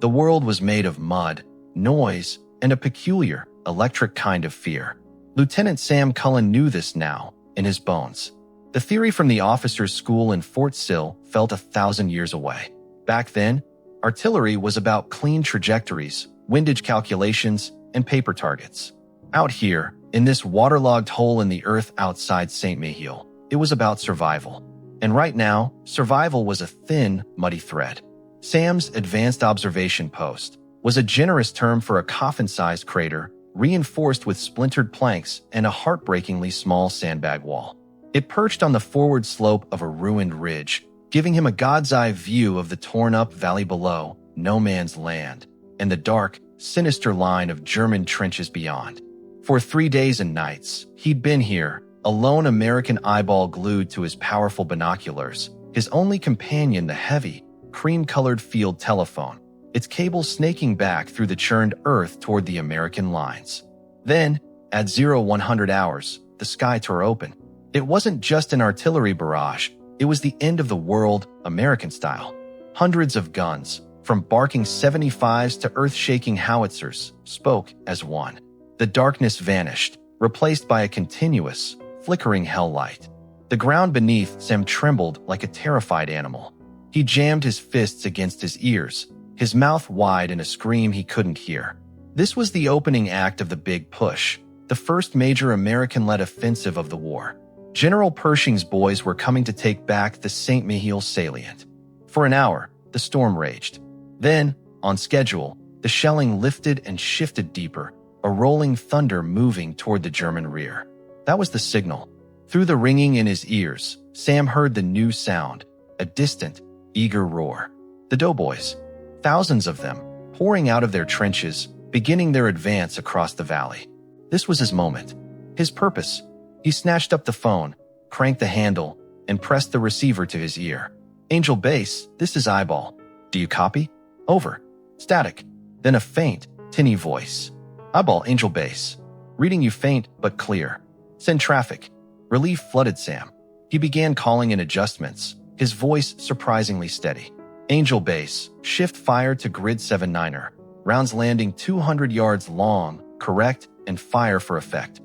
The world was made of mud, noise, and a peculiar, electric kind of fear. Lieutenant Sam Cullen knew this now, in his bones. The theory from the officers' school in Fort Sill felt 1,000 years away. Back then, artillery was about clean trajectories, windage calculations, and paper targets. Out here, in this waterlogged hole in the earth outside St. Mihiel, it was about survival. And right now, survival was a thin, muddy thread. Sam's advanced observation post was a generous term for a coffin-sized crater reinforced with splintered planks and a heartbreakingly small sandbag wall. It perched on the forward slope of a ruined ridge, giving him a god's-eye view of the torn-up valley below, no man's land, and the dark, sinister line of German trenches beyond. For 3 days and nights, he'd been here, a lone American eyeball glued to his powerful binoculars, his only companion the heavy, cream-colored field telephone, its cable snaking back through the churned earth toward the American lines. Then, at 0100 hours, the sky tore open. It wasn't just an artillery barrage, it was the end of the world, American style. Hundreds of guns, from barking 75s to earth-shaking howitzers, spoke as one. The darkness vanished, replaced by a continuous, flickering hell light. The ground beneath Sam trembled like a terrified animal. He jammed his fists against his ears, his mouth wide in a scream he couldn't hear. This was the opening act of the Big Push, the first major American-led offensive of the war. General Pershing's boys were coming to take back the St. Mihiel salient. For an hour, the storm raged. Then, on schedule, the shelling lifted and shifted deeper, a rolling thunder moving toward the German rear. That was the signal. Through the ringing in his ears, Sam heard the new sound, a distant, eager roar. The doughboys, thousands of them, pouring out of their trenches, beginning their advance across the valley. This was his moment. His purpose. He snatched up the phone, cranked the handle, and pressed the receiver to his ear. "Angel Base, this is Eyeball. Do you copy? Over." Static. Then a faint, tinny voice. "Eyeball, Angel Base. Reading you faint but clear. Send traffic." Relief flooded Sam. He began calling in adjustments, his voice surprisingly steady. "Angel Base, shift fire to grid 79er. Rounds landing 200 yards long, correct, and fire for effect."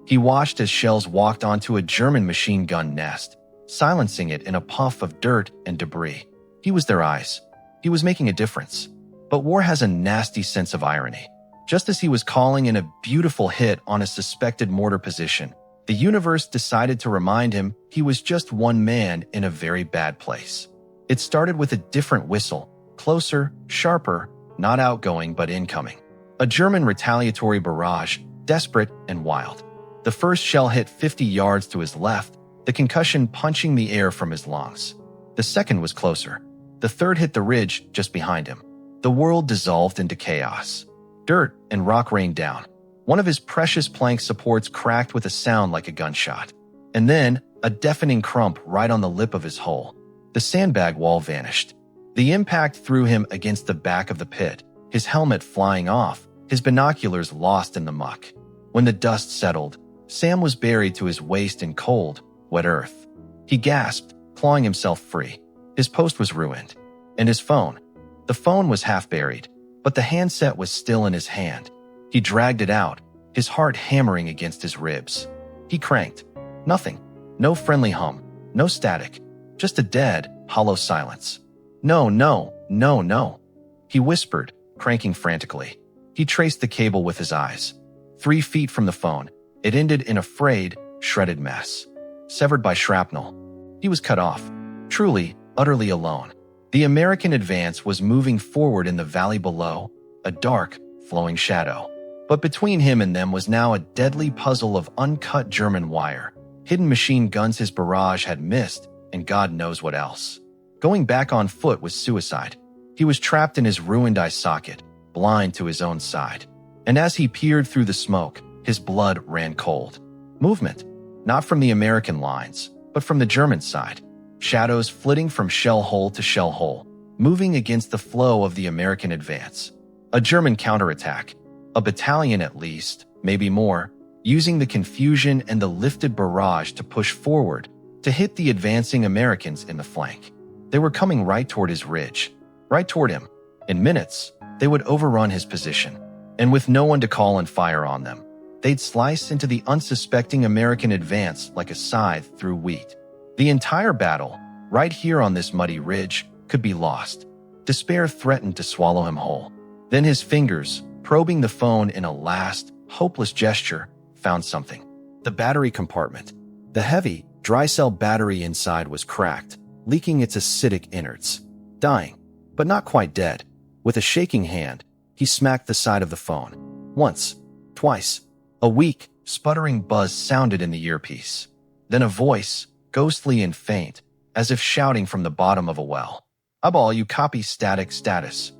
He watched as shells walked onto a German machine gun nest, silencing it in a puff of dirt and debris. He was their eyes. He was making a difference. But war has a nasty sense of irony. Just as he was calling in a beautiful hit on a suspected mortar position, the universe decided to remind him he was just one man in a very bad place. It started with a different whistle, closer, sharper, not outgoing but incoming. A German retaliatory barrage, desperate and wild. The first shell hit 50 yards to his left, the concussion punching the air from his lungs. The second was closer. The third hit the ridge just behind him. The world dissolved into chaos. Dirt and rock rained down. One of his precious plank supports cracked with a sound like a gunshot. And then, a deafening crump right on the lip of his hole. The sandbag wall vanished. The impact threw him against the back of the pit, his helmet flying off, his binoculars lost in the muck. When the dust settled, Sam was buried to his waist in cold, wet earth. He gasped, clawing himself free. His post was ruined. And his phone. The phone was half buried, but the handset was still in his hand. He dragged it out, his heart hammering against his ribs. He cranked. Nothing. No friendly hum. No static. Just a dead, hollow silence. "No, no, no, no," he whispered, cranking frantically. He traced the cable with his eyes. 3 feet from the phone, it ended in a frayed, shredded mess. Severed by shrapnel. He was cut off. Truly, utterly alone. The American advance was moving forward in the valley below, a dark, flowing shadow. But between him and them was now a deadly puzzle of uncut German wire, hidden machine guns his barrage had missed, and God knows what else. Going back on foot was suicide. He was trapped in his ruined eye socket, blind to his own side. And as he peered through the smoke, his blood ran cold. Movement, not from the American lines, but from the German side. Shadows flitting from shell hole to shell hole, moving against the flow of the American advance. A German counterattack, a battalion at least, maybe more, using the confusion and the lifted barrage to push forward, to hit the advancing Americans in the flank. They were coming right toward his ridge, right toward him, In minutes, they would overrun his position, and with no one to call and fire on them, they'd slice into the unsuspecting American advance like a scythe through wheat. The entire battle, right here on this muddy ridge, could be lost. Despair threatened to swallow him whole. Then his fingers, probing the phone in a last, hopeless gesture, found something. The battery compartment. The heavy, dry-cell battery inside was cracked, leaking its acidic innards. Dying, but not quite dead. With a shaking hand, he smacked the side of the phone. Once, twice. A weak, sputtering buzz sounded in the earpiece. Then a voice, ghostly and faint, as if shouting from the bottom of a well. "Eyeball, you copy static status."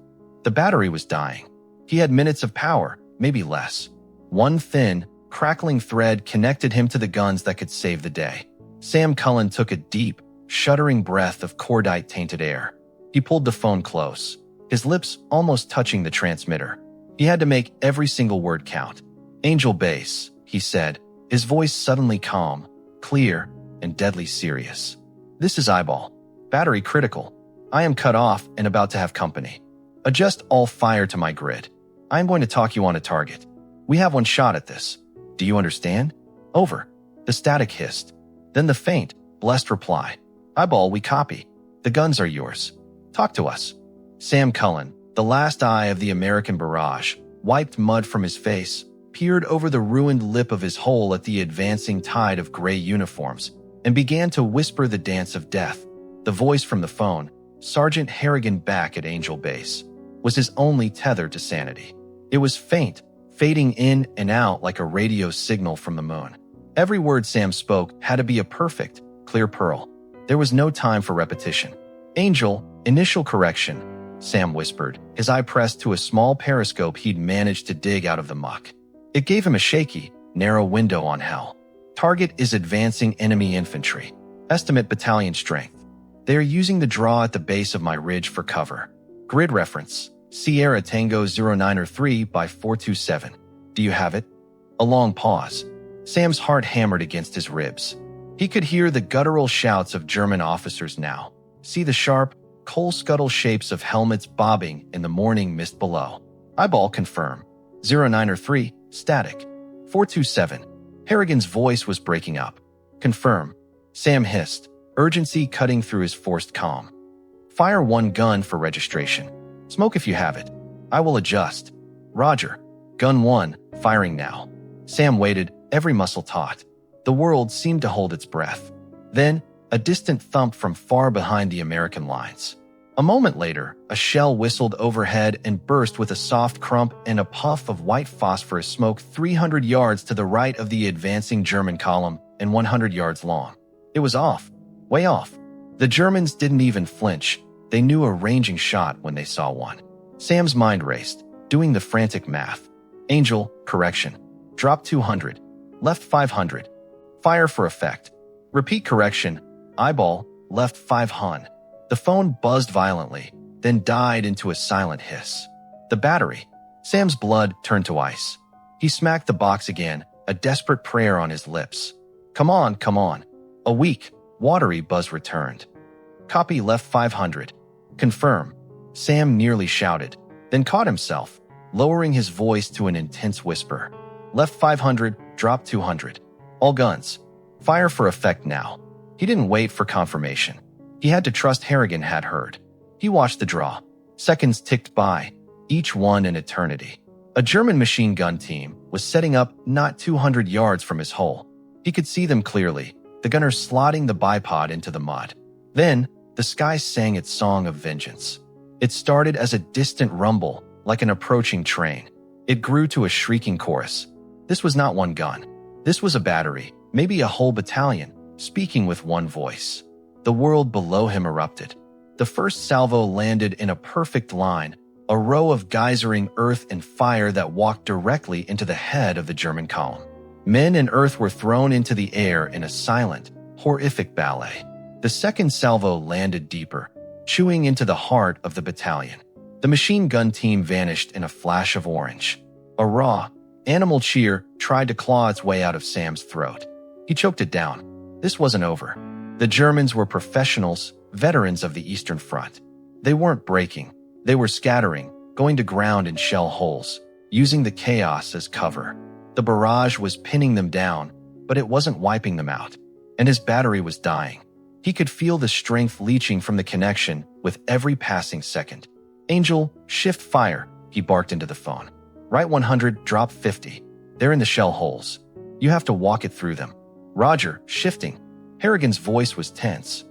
The battery was dying. He had minutes of power, maybe less. One thin, crackling thread connected him to the guns that could save the day. Sam Cullen took a deep, shuddering breath of cordite-tainted air. He pulled the phone close, his lips almost touching the transmitter. He had to make every single word count. "Angel Base," he said, his voice suddenly calm, clear, and deadly serious. "This is Eyeball. Battery critical. I am cut off and about to have company. Adjust all fire to my grid. I am going to talk you on a target. We have one shot at this. Do you understand? Over." The static hissed. Then the faint, blessed reply. "Eyeball, we copy. The guns are yours. Talk to us." Sam Cullen, the last eye of the American barrage, wiped mud from his face, peered over the ruined lip of his hole at the advancing tide of gray uniforms, and began to whisper the dance of death. The voice from the phone, Sergeant Harrigan back at Angel Base, was his only tether to sanity. It was faint, fading in and out like a radio signal from the moon. Every word Sam spoke had to be a perfect, clear pearl. There was no time for repetition. "Angel, initial correction," Sam whispered, his eye pressed to a small periscope he'd managed to dig out of the muck. It gave him a shaky, narrow window on hell. "Target is advancing enemy infantry. Estimate battalion strength. They are using the draw at the base of my ridge for cover. Grid reference, Sierra Tango 0903 by 427. Do you have it?" A long pause. Sam's heart hammered against his ribs. He could hear the guttural shouts of German officers now, see the sharp, coal-scuttle shapes of helmets bobbing in the morning mist below. "Eyeball confirm. 0903, static. 427. Harrigan's voice was breaking up. "Confirm." Sam hissed, urgency cutting through his forced calm. "Fire one gun for registration. Smoke if you have it. I will adjust." "Roger. Gun 1, firing now." Sam waited, every muscle taut. The world seemed to hold its breath. Then, a distant thump from far behind the American lines. A moment later, a shell whistled overhead and burst with a soft crump and a puff of white phosphorus smoke 300 yards to the right of the advancing German column and 100 yards long. It was off. Way off. The Germans didn't even flinch. They knew a ranging shot when they saw one. Sam's mind raced, doing the frantic math. Angel, correction. Drop 200. Left 500. Fire for effect. Repeat correction. Eyeball, left 500. The phone buzzed violently, then died into a silent hiss. The battery. Sam's blood turned to ice. He smacked the box again, a desperate prayer on his lips. Come on, come on. A weak, watery buzz returned. Copy left 500. Confirm. Sam nearly shouted, then caught himself, lowering his voice to an intense whisper. Left 500, drop 200. All guns. Fire for effect now. He didn't wait for confirmation. He had to trust Harrigan had heard. He watched the draw. Seconds ticked by, each one an eternity. A German machine gun team was setting up not 200 yards from his hole. He could see them clearly, the gunner slotting the bipod into the mud. Then, the sky sang its song of vengeance. It started as a distant rumble, like an approaching train. It grew to a shrieking chorus. This was not one gun. This was a battery, maybe a whole battalion, speaking with one voice. The world below him erupted. The first salvo landed in a perfect line, a row of geysering earth and fire that walked directly into the head of the German column. Men and earth were thrown into the air in a silent, horrific ballet. The second salvo landed deeper, chewing into the heart of the battalion. The machine gun team vanished in a flash of orange. A raw, animal cheer tried to claw its way out of Sam's throat. He choked it down. This wasn't over. The Germans were professionals, veterans of the Eastern Front. They weren't breaking. They were scattering, going to ground in shell holes, using the chaos as cover. The barrage was pinning them down, but it wasn't wiping them out, and his battery was dying. He could feel the strength leaching from the connection with every passing second. "Angel, shift fire," he barked into the phone. "Right 100, drop 50. They're in the shell holes. You have to walk it through them." "Roger, shifting." Harrigan's voice was tense.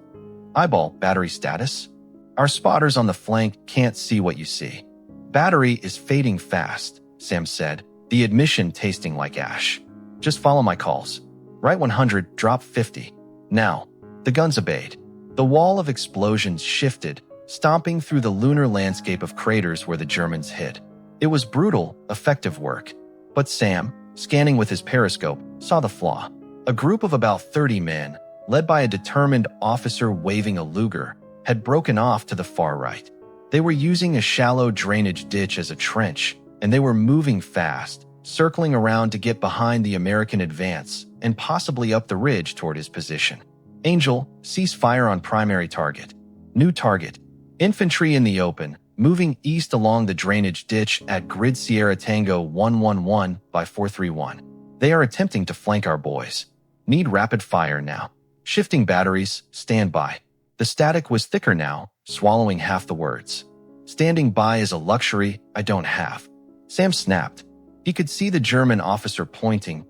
"Eyeball, battery status?" "Our spotters on the flank can't see what you see." "Battery is fading fast," Sam said, the admission tasting like ash. "Just follow my calls. Right 100, drop 50. Now." The guns obeyed. The wall of explosions shifted, stomping through the lunar landscape of craters where the Germans hid. It was brutal, effective work. But Sam, scanning with his periscope, saw the flaw. A group of about 30 men, led by a determined officer waving a Luger, had broken off to the far right. They were using a shallow drainage ditch as a trench, and they were moving fast, circling around to get behind the American advance and possibly up the ridge toward his position. "Angel, cease fire on primary target. New target. Infantry in the open, moving east along the drainage ditch at Grid Sierra Tango 111 by 431. They are attempting to flank our boys. Need rapid fire now. Shifting batteries, stand by." The static was thicker now, swallowing half the words. "Standing by is a luxury I don't have." Sam snapped. He could see the German officer pointing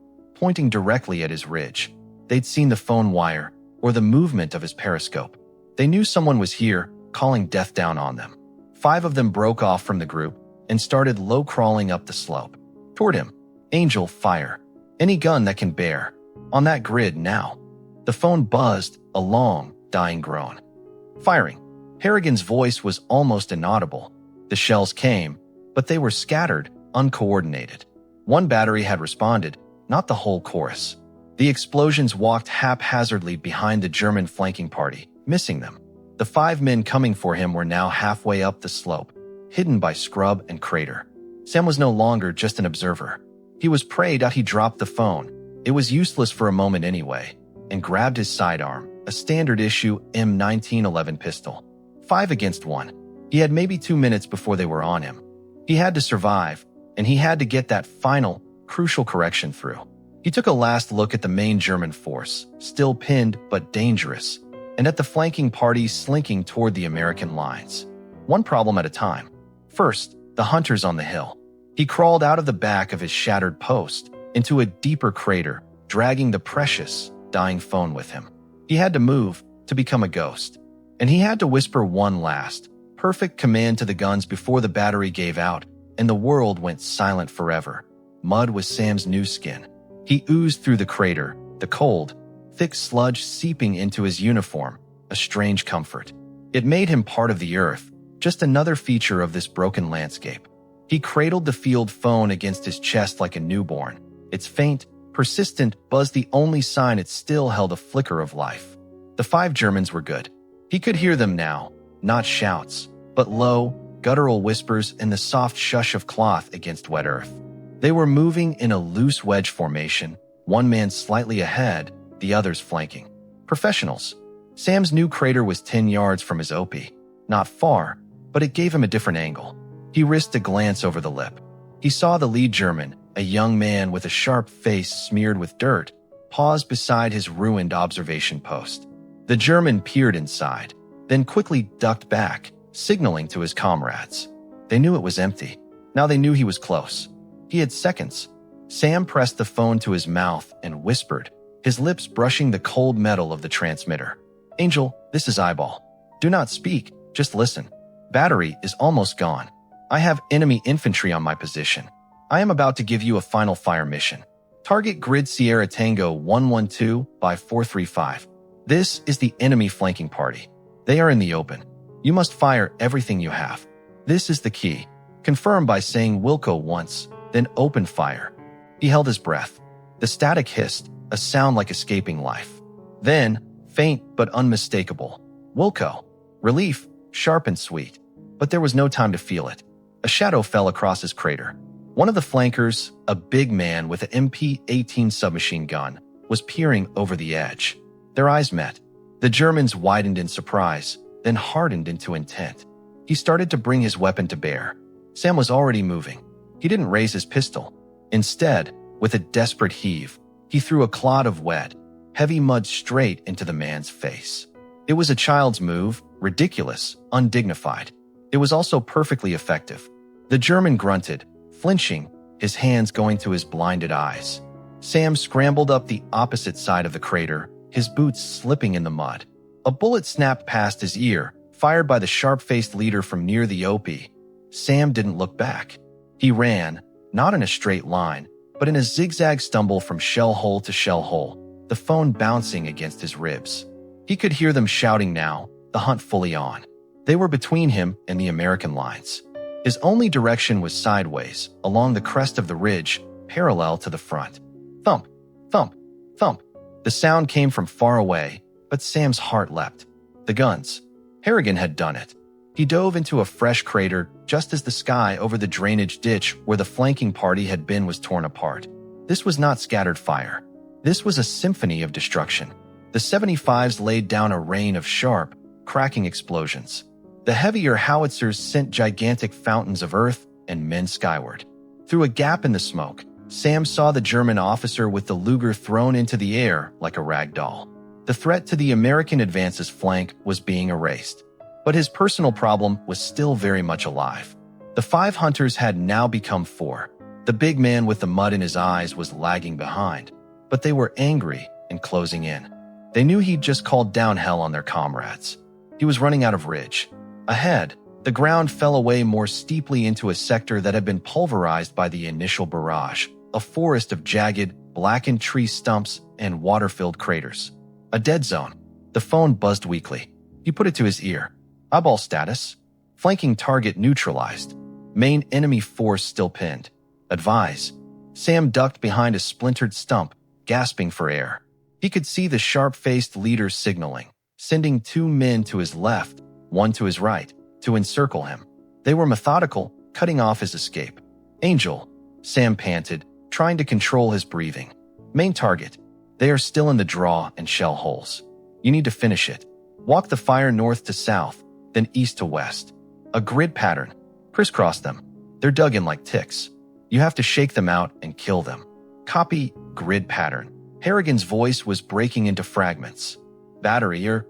directly at his ridge. They'd seen the phone wire, or the movement of his periscope. They knew someone was here, calling death down on them. 5 of them broke off from the group and started low-crawling up the slope. Toward him. "Angel, fire. Any gun that can bear. On that grid now." The phone buzzed, a long, dying groan. "Firing." Harrigan's voice was almost inaudible. The shells came, but they were scattered, uncoordinated. One battery had responded, not the whole chorus. The explosions walked haphazardly behind the German flanking party, missing them. The 5 men coming for him were now halfway up the slope, hidden by scrub and crater. Sam was no longer just an observer. He was prayed out. He dropped the phone. It was useless for a moment anyway, and grabbed his sidearm, a standard-issue M1911 pistol. 5 against 1. He had maybe 2 minutes before they were on him. He had to survive, and he had to get that final, crucial correction through. He took a last look at the main German force, still pinned but dangerous, and at the flanking party slinking toward the American lines. One problem at a time. First, the hunters on the hill. He crawled out of the back of his shattered post into a deeper crater, dragging the precious, dying phone with him. He had to move to become a ghost, and he had to whisper one last, perfect command to the guns before the battery gave out and the world went silent forever. Mud was Sam's new skin. He oozed through the crater, the cold, thick sludge seeping into his uniform, a strange comfort. It made him part of the earth, just another feature of this broken landscape. He cradled the field phone against his chest like a newborn. Its faint, persistent buzz the only sign it still held a flicker of life. The 5 Germans were good. He could hear them now, not shouts, but low, guttural whispers and the soft shush of cloth against wet earth. They were moving in a loose wedge formation, one man slightly ahead, the others flanking. Professionals. Sam's new crater was 10 yards from his OP. Not far, but it gave him a different angle. He risked a glance over the lip. He saw the lead German, a young man with a sharp face smeared with dirt, pause beside his ruined observation post. The German peered inside, then quickly ducked back, signaling to his comrades. They knew it was empty. Now they knew he was close. He had seconds. Sam pressed the phone to his mouth and whispered, his lips brushing the cold metal of the transmitter. "Angel, this is Eyeball. Do not speak, just listen. Battery is almost gone. I have enemy infantry on my position. I am about to give you a final fire mission. Target Grid Sierra Tango 112 by 435. This is the enemy flanking party. They are in the open. You must fire everything you have. This is the key. Confirm by saying Wilco once, then open fire." He held his breath. The static hissed, a sound like escaping life. Then, faint but unmistakable, Wilco. Relief, sharp and sweet. But there was no time to feel it. A shadow fell across his crater. One of the flankers, a big man with an MP-18 submachine gun, was peering over the edge. Their eyes met. The Germans widened in surprise, then hardened into intent. He started to bring his weapon to bear. Sam was already moving. He didn't raise his pistol. Instead, with a desperate heave, he threw a clod of wet, heavy mud straight into the man's face. It was a child's move, ridiculous, undignified. It was also perfectly effective. The German grunted, flinching, his hands going to his blinded eyes. Sam scrambled up the opposite side of the crater, his boots slipping in the mud. A bullet snapped past his ear, fired by the sharp-faced leader from near the OP. Sam didn't look back. He ran, not in a straight line, but in a zigzag stumble from shell hole to shell hole, the phone bouncing against his ribs. He could hear them shouting now, the hunt fully on. They were between him and the American lines. His only direction was sideways, along the crest of the ridge, parallel to the front. Thump, thump, thump. The sound came from far away, but Sam's heart leapt. The guns. Harrigan had done it. He dove into a fresh crater just as the sky over the drainage ditch where the flanking party had been was torn apart. This was not scattered fire. This was a symphony of destruction. The 75s laid down a rain of sharp, cracking explosions. The heavier howitzers sent gigantic fountains of earth and men skyward. Through a gap in the smoke, Sam saw the German officer with the Luger thrown into the air like a rag doll. The threat to the American advance's flank was being erased. But his personal problem was still very much alive. The 5 hunters had now become 4. The big man with the mud in his eyes was lagging behind, but they were angry and closing in. They knew he'd just called down hell on their comrades. He was running out of ridge. Ahead, the ground fell away more steeply into a sector that had been pulverized by the initial barrage, a forest of jagged, blackened tree stumps and water-filled craters. A dead zone. The phone buzzed weakly. He put it to his ear. Eyeball status. Flanking target neutralized. Main enemy force still pinned. Advise. Sam ducked behind a splintered stump, gasping for air. He could see the sharp-faced leader signaling, sending 2 men to his left, 1 to his right, to encircle him. They were methodical, cutting off his escape. Angel, Sam panted, trying to control his breathing. Main target. They are still in the draw and shell holes. You need to finish it. Walk the fire north to south, then east to west. A grid pattern. Crisscross them. They're dug in like ticks. You have to shake them out and kill them. Copy grid pattern. Harrigan's voice was breaking into fragments. Battery or...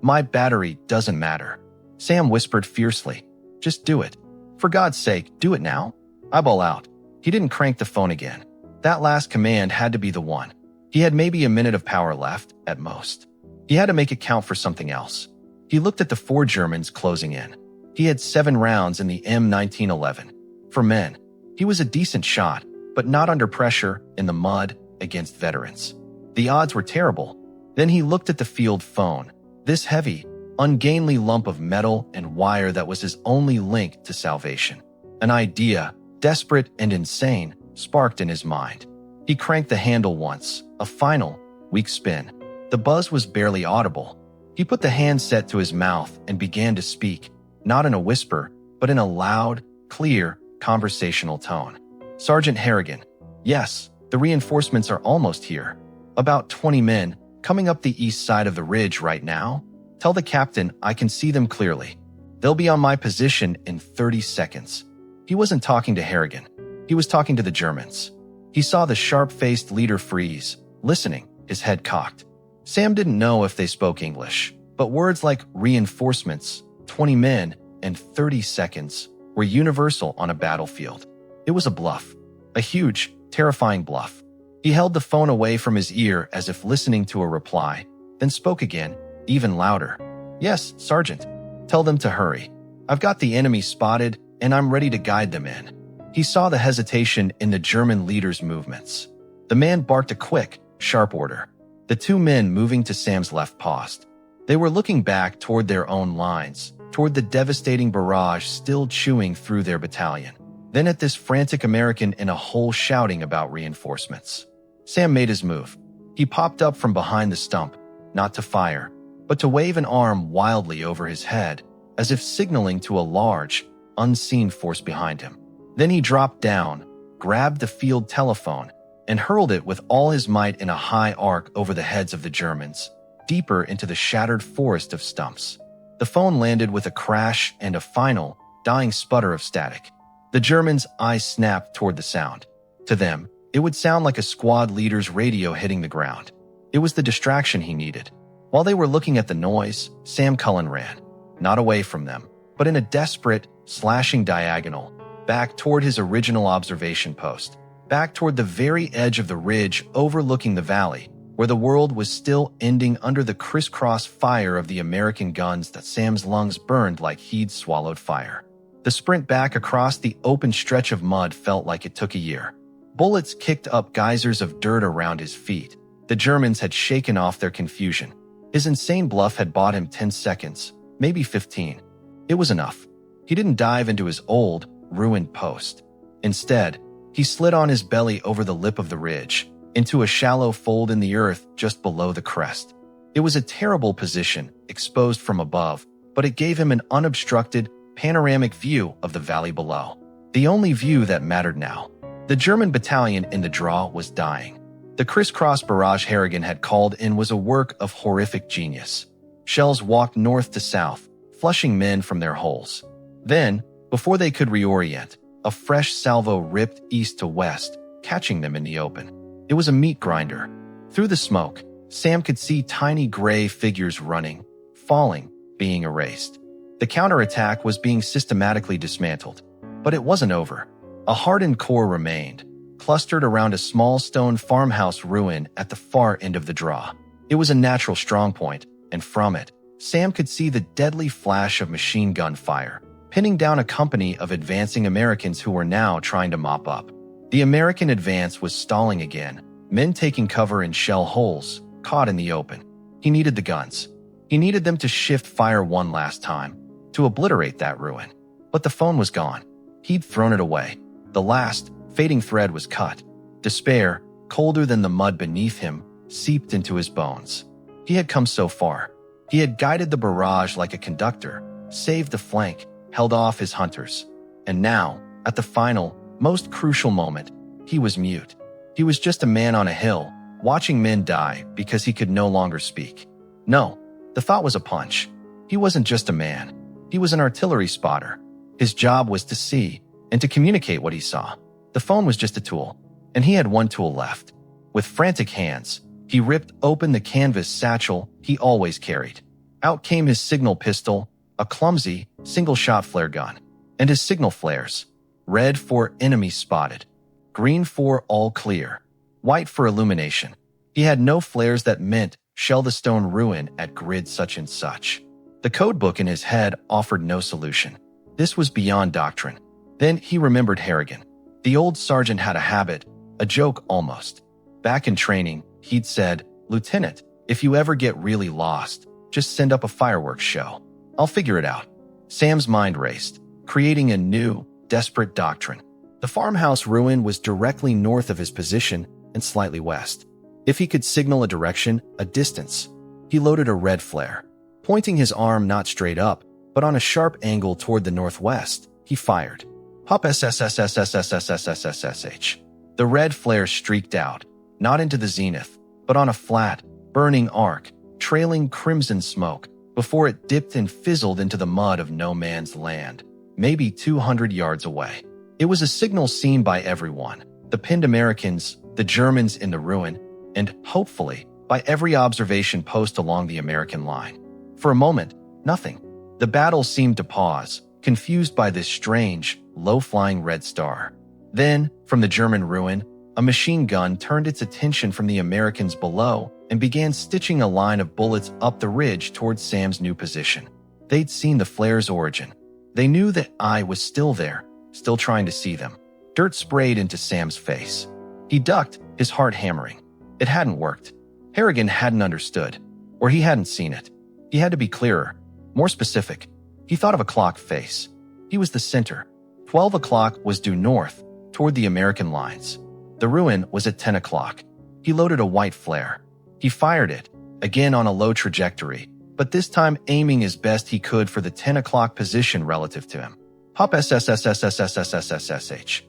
My battery doesn't matter. Sam whispered fiercely. Just do it. For God's sake, do it now. Eyeball out. He didn't crank the phone again. That last command had to be the one. He had maybe a minute of power left, at most. He had to make it count for something else. He looked at the 4 Germans closing in. He had 7 rounds in the M1911. For men, he was a decent shot, but not under pressure, in the mud, against veterans. The odds were terrible. Then he looked at the field phone. This heavy, ungainly lump of metal and wire that was his only link to salvation. An idea, desperate and insane, sparked in his mind. He cranked the handle once, a final, weak spin. The buzz was barely audible. He put the handset to his mouth and began to speak, not in a whisper, but in a loud, clear, conversational tone. Sergeant Harrigan. Yes, the reinforcements are almost here. About 20 men, coming up the east side of the ridge right now. Tell the captain I can see them clearly. They'll be on my position in 30 seconds. He wasn't talking to Harrigan. He was talking to the Germans. He saw the sharp-faced leader freeze, listening, his head cocked. Sam didn't know if they spoke English, but words like reinforcements, 20 men, and 30 seconds were universal on a battlefield. It was a bluff. A huge, terrifying bluff. He held the phone away from his ear as if listening to a reply, then spoke again, even louder. Yes, Sergeant. Tell them to hurry. I've got the enemy spotted, and I'm ready to guide them in. He saw the hesitation in the German leader's movements. The man barked a quick, sharp order. The 2 men moving to Sam's left paused. They were looking back toward their own lines, toward the devastating barrage still chewing through their battalion. Then at this frantic American in a hole shouting about reinforcements. Sam made his move. He popped up from behind the stump, not to fire, but to wave an arm wildly over his head, as if signaling to a large, unseen force behind him. Then he dropped down, grabbed the field telephone, and hurled it with all his might in a high arc over the heads of the Germans, deeper into the shattered forest of stumps. The phone landed with a crash and a final, dying sputter of static. The Germans' eyes snapped toward the sound. To them, it would sound like a squad leader's radio hitting the ground. It was the distraction he needed. While they were looking at the noise, Sam Cullen ran, not away from them, but in a desperate, slashing diagonal, back toward his original observation post, back toward the very edge of the ridge overlooking the valley, where the world was still ending under the crisscross fire of the American guns that Sam's lungs burned like he'd swallowed fire. The sprint back across the open stretch of mud felt like it took a year. Bullets kicked up geysers of dirt around his feet. The Germans had shaken off their confusion. His insane bluff had bought him 10 seconds, maybe 15. It was enough. He didn't dive into his old, ruined post. Instead, he slid on his belly over the lip of the ridge, into a shallow fold in the earth just below the crest. It was a terrible position, exposed from above, but it gave him an unobstructed, panoramic view of the valley below. The only view that mattered now. The German battalion in the draw was dying. The crisscross barrage Harrigan had called in was a work of horrific genius. Shells walked north to south, flushing men from their holes. Then, before they could reorient, a fresh salvo ripped east to west, catching them in the open. It was a meat grinder. Through the smoke, Sam could see tiny gray figures running, falling, being erased. The counterattack was being systematically dismantled. But it wasn't over. A hardened core remained, clustered around a small stone farmhouse ruin at the far end of the draw. It was a natural strongpoint, and from it, Sam could see the deadly flash of machine gun fire, pinning down a company of advancing Americans who were now trying to mop up. The American advance was stalling again, men taking cover in shell holes, caught in the open. He needed the guns. He needed them to shift fire one last time, to obliterate that ruin. But the phone was gone. He'd thrown it away. The last, fading thread was cut. Despair, colder than the mud beneath him, seeped into his bones. He had come so far. He had guided the barrage like a conductor, saved the flank, held off his hunters. And now, at the final, most crucial moment, he was mute. He was just a man on a hill, watching men die because he could no longer speak. No, the thought was a punch. He wasn't just a man. He was an artillery spotter. His job was to see and to communicate what he saw. The phone was just a tool, and he had one tool left. With frantic hands, he ripped open the canvas satchel he always carried. Out came his signal pistol, a clumsy, single-shot flare gun, and his signal flares. Red for enemy spotted, green for all clear, white for illumination. He had no flares that meant shell the stone ruin at grid such and such. The code book in his head offered no solution. This was beyond doctrine. Then he remembered Harrigan. The old sergeant had a habit, a joke almost. Back in training, he'd said, "Lieutenant, if you ever get really lost, just send up a fireworks show. I'll figure it out." Sam's mind raced, creating a new, desperate doctrine. The farmhouse ruin was directly north of his position and slightly west. If he could signal a direction, a distance, he loaded a red flare. Pointing his arm not straight up, but on a sharp angle toward the northwest, he fired. Hop SSSSSSSSSSSH. The red flare streaked out, not into the zenith, but on a flat, burning arc, trailing crimson smoke, before it dipped and fizzled into the mud of no man's land, maybe 200 yards away. It was a signal seen by everyone, the pinned Americans, the Germans in the ruin, and, hopefully, by every observation post along the American line. For a moment, nothing. The battle seemed to pause, confused by this strange, low-flying red star. Then, from the German ruin, a machine gun turned its attention from the Americans below and began stitching a line of bullets up the ridge towards Sam's new position. They'd seen the flare's origin. They knew that I was still there, still trying to see them. Dirt sprayed into Sam's face. He ducked, his heart hammering. It hadn't worked. Harrigan hadn't understood, or he hadn't seen it. He had to be clearer, more specific. He thought of a clock face. He was the center. 12 o'clock was due north, toward the American lines. The ruin was at 10 o'clock. He loaded a white flare. He fired it, again on a low trajectory, but this time aiming as best he could for the 10 o'clock position relative to him. Hop SSSSSSSSSSH.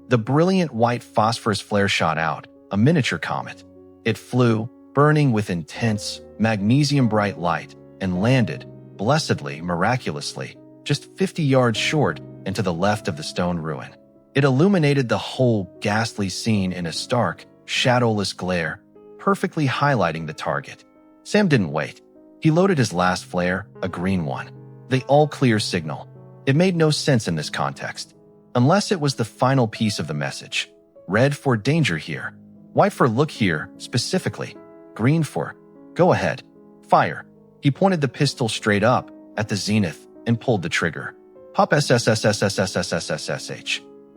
The brilliant white phosphorus flare shot out, a miniature comet. It flew, burning with intense, magnesium-bright light, and landed, blessedly, miraculously, just 50 yards short and to the left of the stone ruin. It illuminated the whole ghastly scene in a stark, shadowless glare, perfectly highlighting the target. Sam didn't wait. He loaded his last flare, a green one. The all-clear signal. It made no sense in this context, unless it was the final piece of the message. Red for danger here. White for look here, specifically. Green for go ahead. Fire. He pointed the pistol straight up at the zenith and pulled the trigger. Pop SSSSSSSSSSH.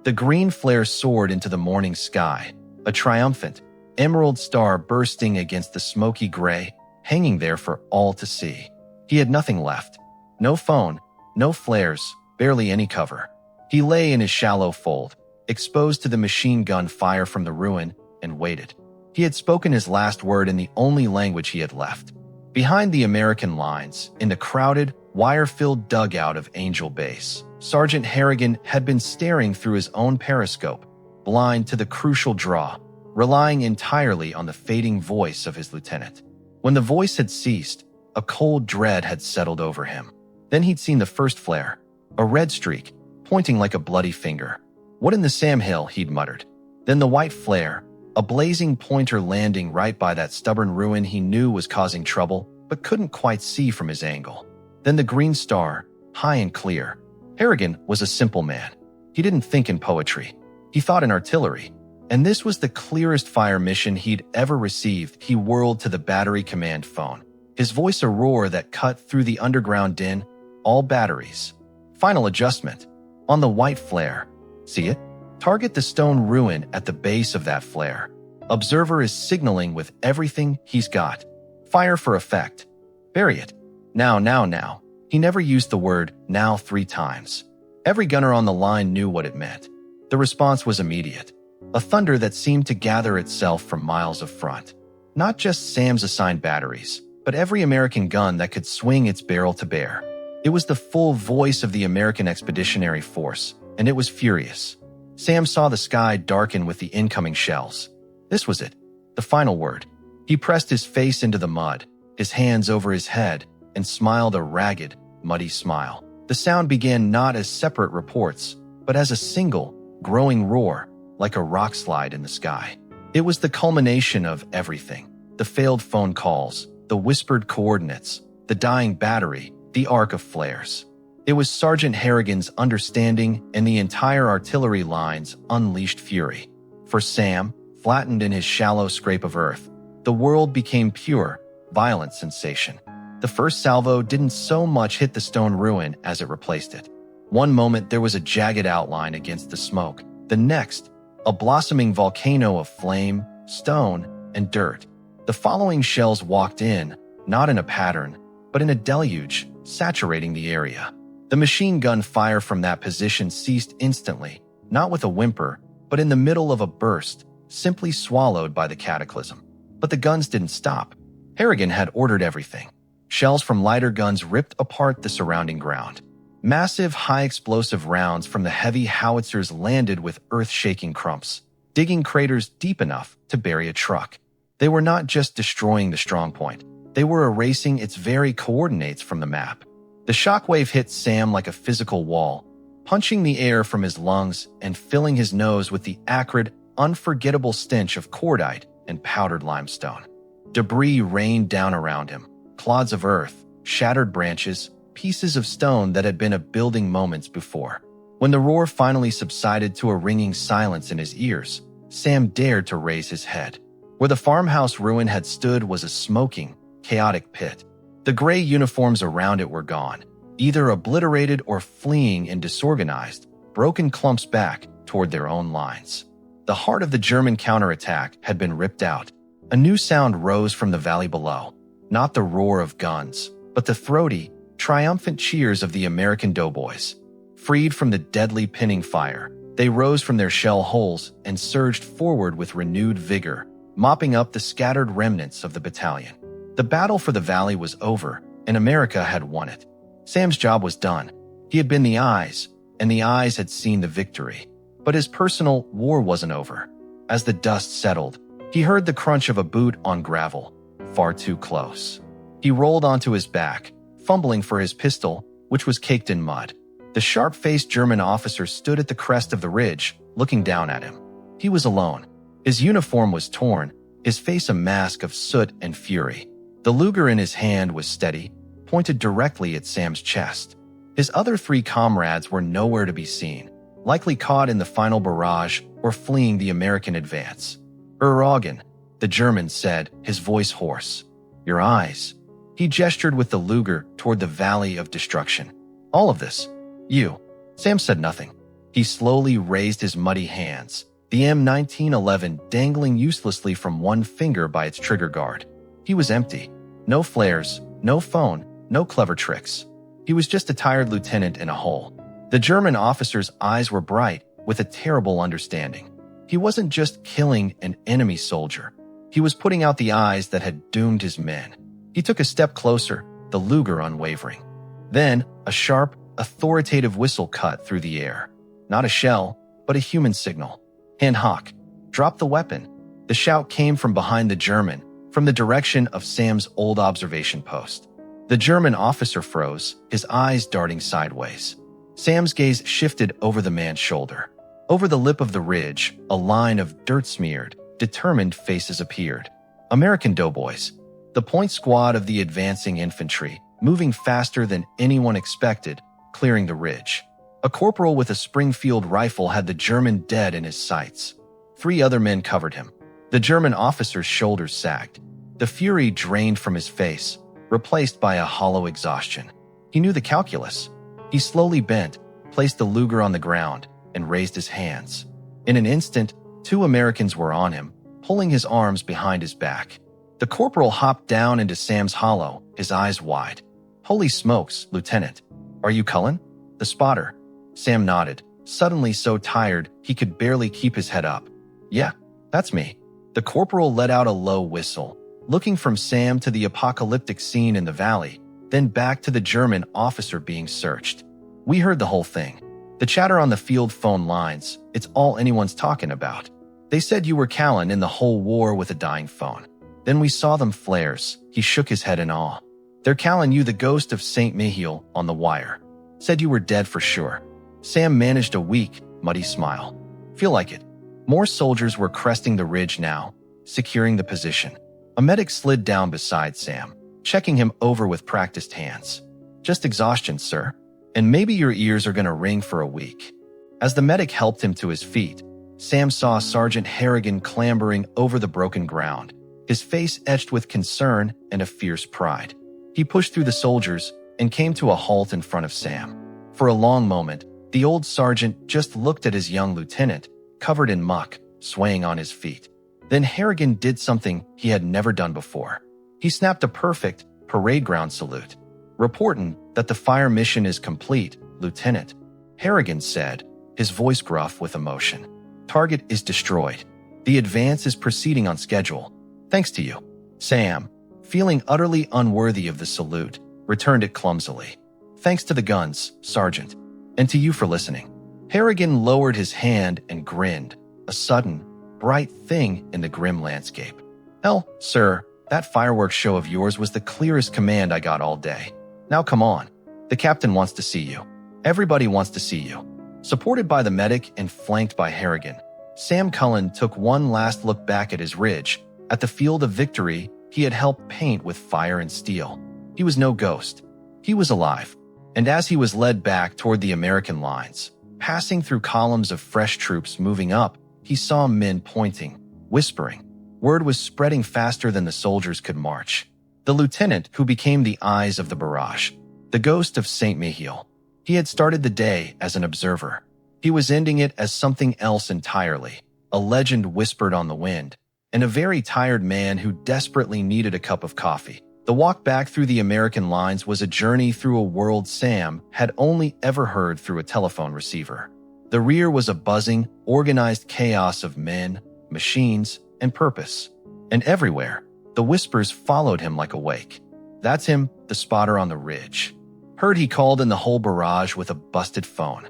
The green flare soared into the morning sky, a triumphant, emerald star bursting against the smoky gray, hanging there for all to see. He had nothing left. No phone, no flares, barely any cover. He lay in his shallow fold, exposed to the machine gun fire from the ruin, and waited. He had spoken his last word in the only language he had left. Behind the American lines, in the crowded, wire-filled dugout of Angel Base, Sergeant Harrigan had been staring through his own periscope, blind to the crucial draw, relying entirely on the fading voice of his lieutenant. When the voice had ceased, a cold dread had settled over him. Then he'd seen the first flare, a red streak, pointing like a bloody finger. What in the Sam Hill, he'd muttered. Then the white flare, a blazing pointer landing right by that stubborn ruin he knew was causing trouble, but couldn't quite see from his angle. Then the green star, high and clear. Harrigan was a simple man. He didn't think in poetry. He thought in artillery. And this was the clearest fire mission he'd ever received. He whirled to the battery command phone, his voice a roar that cut through the underground din. All batteries. Final adjustment. On the white flare. See it? Target the stone ruin at the base of that flare. Observer is signaling with everything he's got. Fire for effect. Bury it. Now, now, now. He never used the word now 3 times. Every gunner on the line knew what it meant. The response was immediate. A thunder that seemed to gather itself from miles of front. Not just Sam's assigned batteries, but every American gun that could swing its barrel to bear. It was the full voice of the American Expeditionary Force, and it was furious. Sam saw the sky darken with the incoming shells. This was it, the final word. He pressed his face into the mud, his hands over his head, and smiled a ragged, muddy smile. The sound began not as separate reports, but as a single, growing roar, like a rock slide in the sky. It was the culmination of everything. The failed phone calls, the whispered coordinates, the dying battery, the arc of flares. It was Sergeant Harrigan's understanding and the entire artillery line's unleashed fury. For Sam, flattened in his shallow scrape of earth, the world became pure, violent sensation. The first salvo didn't so much hit the stone ruin as it replaced it. One moment there was a jagged outline against the smoke. The next, a blossoming volcano of flame, stone, and dirt. The following shells walked in, not in a pattern, but in a deluge, saturating the area. The machine gun fire from that position ceased instantly, not with a whimper, but in the middle of a burst, simply swallowed by the cataclysm. But the guns didn't stop. Harrigan had ordered everything. Shells from lighter guns ripped apart the surrounding ground. Massive, high-explosive rounds from the heavy howitzers landed with earth-shaking crumps, digging craters deep enough to bury a truck. They were not just destroying the strongpoint. They were erasing its very coordinates from the map. The shockwave hit Sam like a physical wall, punching the air from his lungs and filling his nose with the acrid, unforgettable stench of cordite and powdered limestone. Debris rained down around him, clods of earth, shattered branches, pieces of stone that had been a building moments before. When the roar finally subsided to a ringing silence in his ears, Sam dared to raise his head. Where the farmhouse ruin had stood was a smoking, chaotic pit. The gray uniforms around it were gone, either obliterated or fleeing in disorganized, broken clumps back toward their own lines. The heart of the German counterattack had been ripped out. A new sound rose from the valley below, not the roar of guns, but the throaty, triumphant cheers of the American doughboys. Freed from the deadly pinning fire, they rose from their shell holes and surged forward with renewed vigor, mopping up the scattered remnants of the battalion. The battle for the valley was over, and America had won it. Sam's job was done. He had been the eyes, and the eyes had seen the victory. But his personal war wasn't over. As the dust settled, he heard the crunch of a boot on gravel, far too close. He rolled onto his back, fumbling for his pistol, which was caked in mud. The sharp-faced German officer stood at the crest of the ridge, looking down at him. He was alone. His uniform was torn, his face a mask of soot and fury. The Luger in his hand was steady, pointed directly at Sam's chest. His other 3 comrades were nowhere to be seen, likely caught in the final barrage or fleeing the American advance. Augen, the German said, his voice hoarse. Your eyes. He gestured with the Luger toward the valley of destruction. All of this. You. Sam said nothing. He slowly raised his muddy hands, the M1911 dangling uselessly from one finger by its trigger guard. He was empty. No flares, no phone, no clever tricks. He was just a tired lieutenant in a hole. The German officer's eyes were bright, with a terrible understanding. He wasn't just killing an enemy soldier. He was putting out the eyes that had doomed his men. He took a step closer, the Luger unwavering. Then, a sharp, authoritative whistle cut through the air. Not a shell, but a human signal. Hand hoch. Drop the weapon. The shout came from behind the German, from the direction of Sam's old observation post. The German officer froze, his eyes darting sideways. Sam's gaze shifted over the man's shoulder. Over the lip of the ridge, a line of dirt-smeared, determined faces appeared. American doughboys. The point squad of the advancing infantry, moving faster than anyone expected, clearing the ridge. A corporal with a Springfield rifle had the German dead in his sights. 3 other men covered him. The German officer's shoulders sagged. The fury drained from his face, replaced by a hollow exhaustion. He knew the calculus. He slowly bent, placed the Luger on the ground, and raised his hands. In an instant, 2 Americans were on him, pulling his arms behind his back. The corporal hopped down into Sam's hollow, his eyes wide. Holy smokes, Lieutenant. Are you Cullen? The spotter. Sam nodded, suddenly so tired he could barely keep his head up. Yeah, that's me. The corporal let out a low whistle, looking from Sam to the apocalyptic scene in the valley, then back to the German officer being searched. We heard the whole thing. The chatter on the field phone lines, it's all anyone's talking about. They said you were Callan in the whole war with a dying phone. Then we saw them flares. He shook his head in awe. They're calling you the ghost of St. Mihiel on the wire. Said you were dead for sure. Sam managed a weak, muddy smile. Feel like it. More soldiers were cresting the ridge now, securing the position. A medic slid down beside Sam, checking him over with practiced hands. Just exhaustion, sir. And maybe your ears are going to ring for a week. As the medic helped him to his feet, Sam saw Sergeant Harrigan clambering over the broken ground, his face etched with concern and a fierce pride. He pushed through the soldiers and came to a halt in front of Sam. For a long moment, the old sergeant just looked at his young lieutenant, covered in muck, swaying on his feet. Then Harrigan did something he had never done before. He snapped a perfect parade ground salute. Reporting that the fire mission is complete, Lieutenant. Harrigan said, his voice gruff with emotion. Target is destroyed. The advance is proceeding on schedule. Thanks to you. Sam, feeling utterly unworthy of the salute, returned it clumsily. Thanks to the guns, Sergeant. And to you for listening. Harrigan lowered his hand and grinned, a sudden, bright thing in the grim landscape. Hell, sir, that fireworks show of yours was the clearest command I got all day. Now come on. The captain wants to see you. Everybody wants to see you. Supported by the medic and flanked by Harrigan, Sam Cullen took one last look back at his ridge, at the field of victory he had helped paint with fire and steel. He was no ghost. He was alive. And as he was led back toward the American lines, passing through columns of fresh troops moving up, he saw men pointing, whispering. Word was spreading faster than the soldiers could march. The lieutenant who became the eyes of the barrage, the ghost of St. Mihiel. He had started the day as an observer. He was ending it as something else entirely, a legend whispered on the wind, and a very tired man who desperately needed a cup of coffee. The walk back through the American lines was a journey through a world Sam had only ever heard through a telephone receiver. The rear was a buzzing, organized chaos of men, machines, and purpose. And everywhere, the whispers followed him like a wake. That's him, the spotter on the ridge. Heard he called in the whole barrage with a busted phone.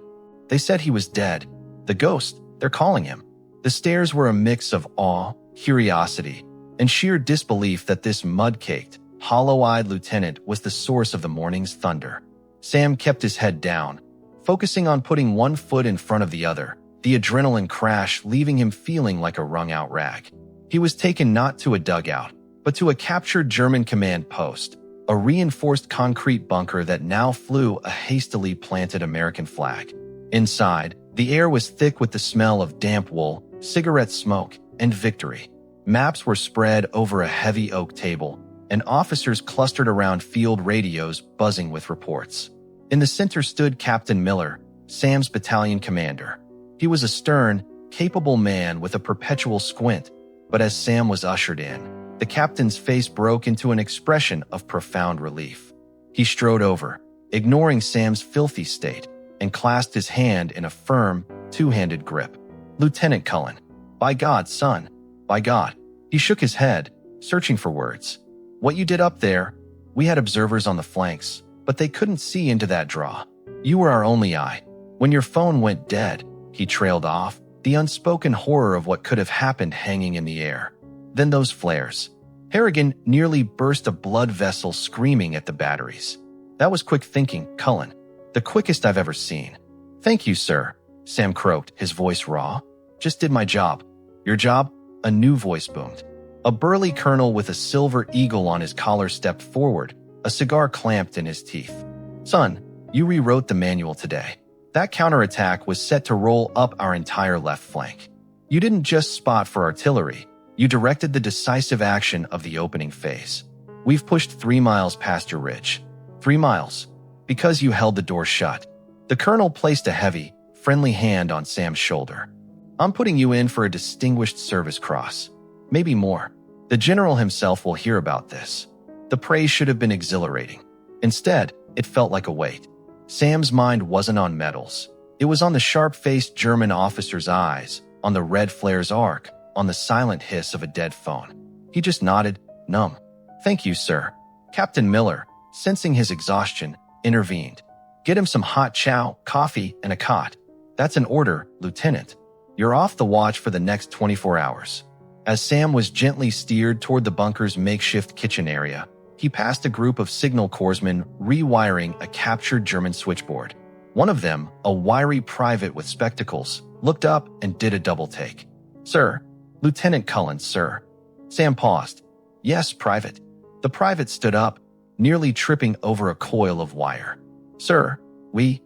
They said he was dead. The ghost, they're calling him. The stares were a mix of awe, curiosity, and sheer disbelief that this mud-caked, hollow-eyed lieutenant was the source of the morning's thunder. Sam kept his head down, focusing on putting one foot in front of the other, the adrenaline crash leaving him feeling like a wrung-out rag. He was taken not to a dugout, but to a captured German command post, a reinforced concrete bunker that now flew a hastily planted American flag. Inside, the air was thick with the smell of damp wool, cigarette smoke, and victory. Maps were spread over a heavy oak table, and officers clustered around field radios buzzing with reports. In the center stood Captain Miller, Sam's battalion commander. He was a stern, capable man with a perpetual squint, but as Sam was ushered in, the captain's face broke into an expression of profound relief. He strode over, ignoring Sam's filthy state, and clasped his hand in a firm, two-handed grip. "Lieutenant Cullen, by God, son, by God." He shook his head, searching for words. "What you did up there, we had observers on the flanks, but they couldn't see into that draw. You were our only eye. When your phone went dead," he trailed off, the unspoken horror of what could have happened hanging in the air. Then those flares. Harrigan nearly burst a blood vessel screaming at the batteries. "That was quick thinking, Cullen. The quickest I've ever seen." "Thank you, sir," Sam croaked, his voice raw. "Just did my job." "Your job?" A new voice boomed. A burly colonel with a silver eagle on his collar stepped forward, a cigar clamped in his teeth. "Son, you rewrote the manual today. That counterattack was set to roll up our entire left flank. You didn't just spot for artillery. You directed the decisive action of the opening phase. We've pushed 3 miles past your ridge. 3 miles. Because you held the door shut." The colonel placed a heavy, friendly hand on Sam's shoulder. "I'm putting you in for a Distinguished Service Cross. Maybe more. The general himself will hear about this." The praise should have been exhilarating. Instead, it felt like a weight. Sam's mind wasn't on medals. It was on the sharp-faced German officer's eyes, on the red flare's arc, on the silent hiss of a dead phone. He just nodded, numb. "Thank you, sir." Captain Miller, sensing his exhaustion, intervened. "Get him some hot chow, coffee, and a cot." "That's an order, Lieutenant. You're off the watch for the next 24 hours. As Sam was gently steered toward the bunker's makeshift kitchen area, he passed a group of signal corpsmen rewiring a captured German switchboard. One of them, a wiry private with spectacles, looked up and did a double-take. "Sir, Lieutenant Cullen, sir." Sam paused. "Yes, Private." The private stood up, nearly tripping over a coil of wire. "Sir, we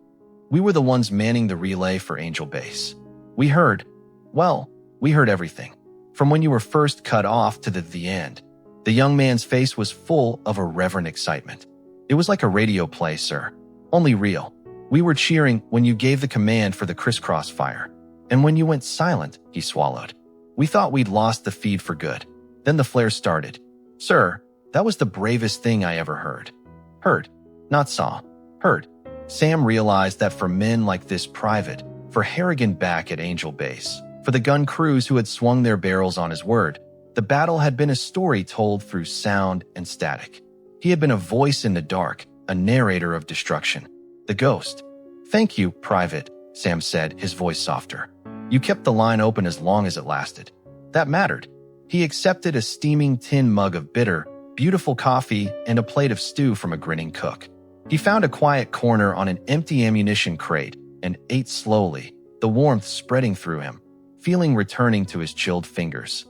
were the ones manning the relay for Angel Base. We heard everything. From when you were first cut off to the end." The young man's face was full of a reverent excitement. "It was like a radio play, sir. Only real. We were cheering when you gave the command for the crisscross fire. And when you went silent," he swallowed. "We thought we'd lost the feed for good. Then the flare started. Sir, that was the bravest thing I ever heard." Heard, not saw. Heard. Sam realized that for men like this private, for Harrigan back at Angel Base, for the gun crews who had swung their barrels on his word, the battle had been a story told through sound and static. He had been a voice in the dark, a narrator of destruction. The ghost. "Thank you, Private," Sam said, his voice softer. "You kept the line open as long as it lasted. That mattered." He accepted a steaming tin mug of bitter, beautiful coffee and a plate of stew from a grinning cook. He found a quiet corner on an empty ammunition crate and ate slowly, the warmth spreading through him, feeling returning to his chilled fingers.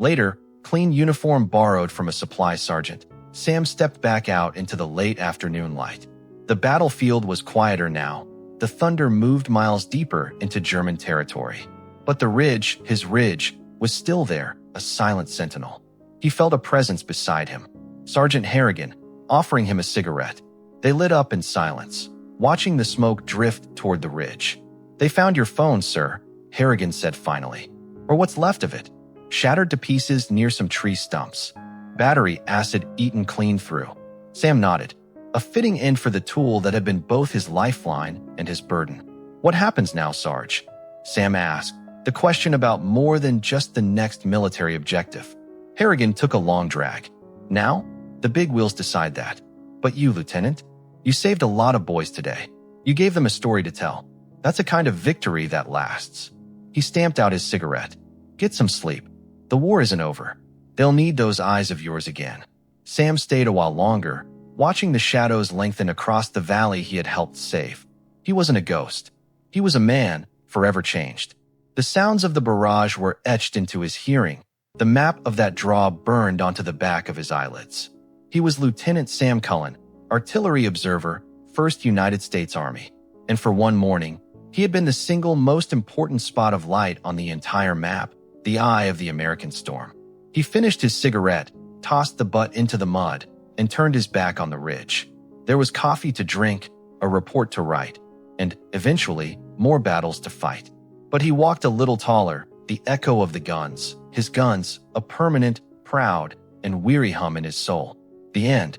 Later, clean uniform borrowed from a supply sergeant, Sam stepped back out into the late afternoon light. The battlefield was quieter now. The thunder moved miles deeper into German territory. But the ridge, his ridge, was still there, a silent sentinel. He felt a presence beside him. Sergeant Harrigan, offering him a cigarette. They lit up in silence, watching the smoke drift toward the ridge. "They found your phone, sir," Harrigan said finally. "Or what's left of it. Shattered to pieces near some tree stumps. Battery acid eaten clean through." Sam nodded. A fitting end for the tool that had been both his lifeline and his burden. "What happens now, Sarge?" Sam asked, the question about more than just the next military objective. Harrigan took a long drag. "Now? The big wheels decide that. But you, Lieutenant, you saved a lot of boys today. You gave them a story to tell. That's a kind of victory that lasts." He stamped out his cigarette. "Get some sleep. The war isn't over. They'll need those eyes of yours again." Sam stayed a while longer, watching the shadows lengthen across the valley he had helped save. He wasn't a ghost. He was a man, forever changed. The sounds of the barrage were etched into his hearing. The map of that draw burned onto the back of his eyelids. He was Lieutenant Sam Cullen, artillery observer, 1st United States Army. And for one morning, he had been the single most important spot of light on the entire map, the eye of the American storm. He finished his cigarette, tossed the butt into the mud, and turned his back on the ridge. There was coffee to drink, a report to write, and, eventually, more battles to fight. But he walked a little taller, the echo of the guns, his guns, a permanent, proud, and weary hum in his soul. The end,